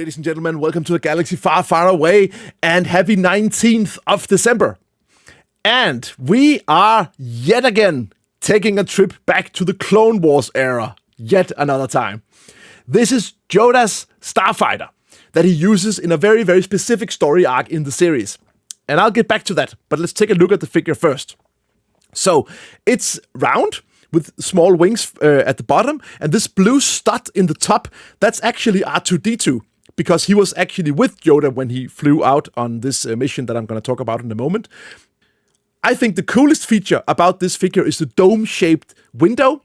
ladies and gentlemen. Welcome to a galaxy far, far away, and happy 19th of December. And we are yet again taking a trip back to the Clone Wars era, yet another time. This is Yoda's starfighter that he uses in a very, very specific story arc in the series. And I'll get back to that, but let's take a look at the figure first. So, it's round, with small wings at the bottom, and this blue stud in the top, that's actually R2-D2, because he was actually with Yoda when he flew out on this mission that I'm going to talk about in a moment. I think the coolest feature about this figure is the dome-shaped window,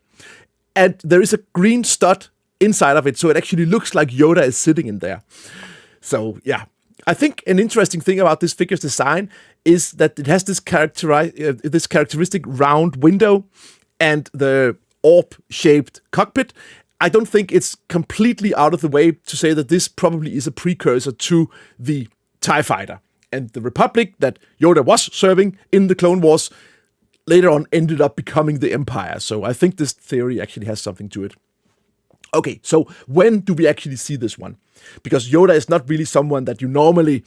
and there is a green stud inside of it, so it actually looks like Yoda is sitting in there. So, yeah. I think an interesting thing about this figure's design is that it has this characteristic round window and the orb-shaped cockpit. I don't think it's completely out of the way to say that this probably is a precursor to the TIE Fighter. And the Republic that Yoda was serving in the Clone Wars later on ended up becoming the Empire. So I think this theory actually has something to it. Okay, so when do we actually see this one? Because Yoda is not really someone that you normally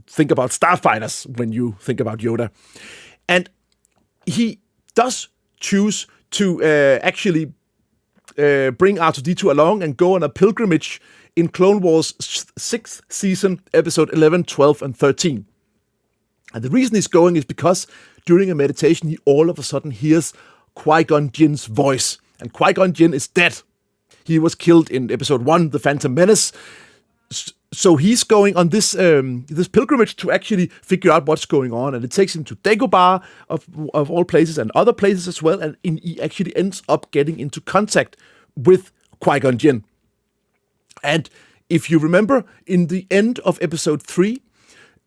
think about starfighters when you think about Yoda. And he does choose to actually bring R2-D2 along and go on a pilgrimage in Clone Wars 6th season, episode 11, 12, and 13. And the reason he's going is because during a meditation, he all of a sudden hears Qui-Gon Jinn's voice. And Qui-Gon Jinn is dead. He was killed in episode 1, The Phantom Menace. So he's going on this pilgrimage to actually figure out what's going on, and it takes him to Dagobah of all places and other places as well, and he actually ends up getting into contact with Qui-Gon Jinn. And if you remember, in the end of episode 3,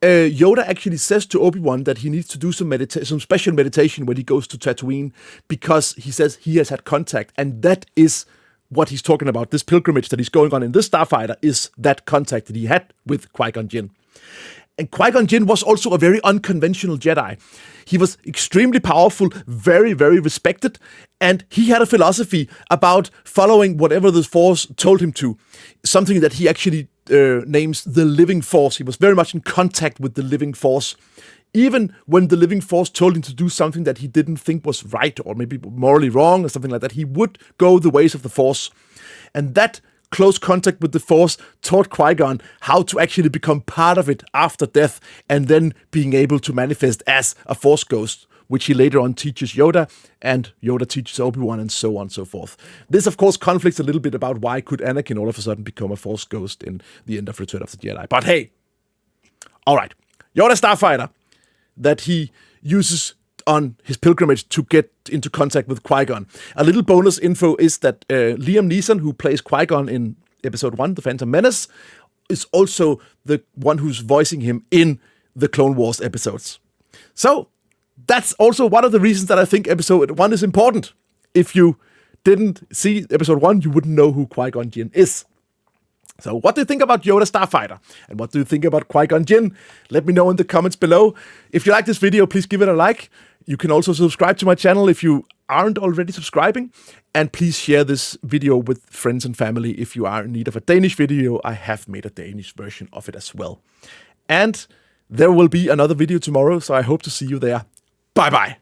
Yoda actually says to Obi-Wan that he needs to do some special meditation when he goes to Tatooine, because he says he has had contact, and that is what he's talking about. This pilgrimage that he's going on in this starfighter is that contact that he had with Qui-Gon Jinn. And Qui-Gon Jinn was also a very unconventional Jedi. He was extremely powerful, very, very respected, and he had a philosophy about following whatever the Force told him to, something that he actually names the living Force. He was very much in contact with the living Force. Even when the living Force told him to do something that he didn't think was right or maybe morally wrong or something like that, he would go the ways of the Force. And that close contact with the Force taught Qui-Gon how to actually become part of it after death, and then being able to manifest as a Force ghost, which he later on teaches Yoda, and Yoda teaches Obi-Wan, and so on and so forth. This, of course, conflicts a little bit about why could Anakin all of a sudden become a Force ghost in the end of Return of the Jedi. But hey, all right, Yoda Starfighter that he uses on his pilgrimage to get into contact with Qui-Gon. A little bonus info is that Liam Neeson, who plays Qui-Gon in episode 1, The Phantom Menace, is also the one who's voicing him in the Clone Wars episodes. So, that's also one of the reasons that I think episode 1 is important. If you didn't see episode 1, you wouldn't know who Qui-Gon Jinn is. So what do you think about Yoda Starfighter? And what do you think about Qui-Gon Jinn? Let me know in the comments below. If you like this video, please give it a like. You can also subscribe to my channel if you aren't already subscribing. And please share this video with friends and family if you are in need of a Danish video. I have made a Danish version of it as well. And there will be another video tomorrow, so I hope to see you there. Bye-bye.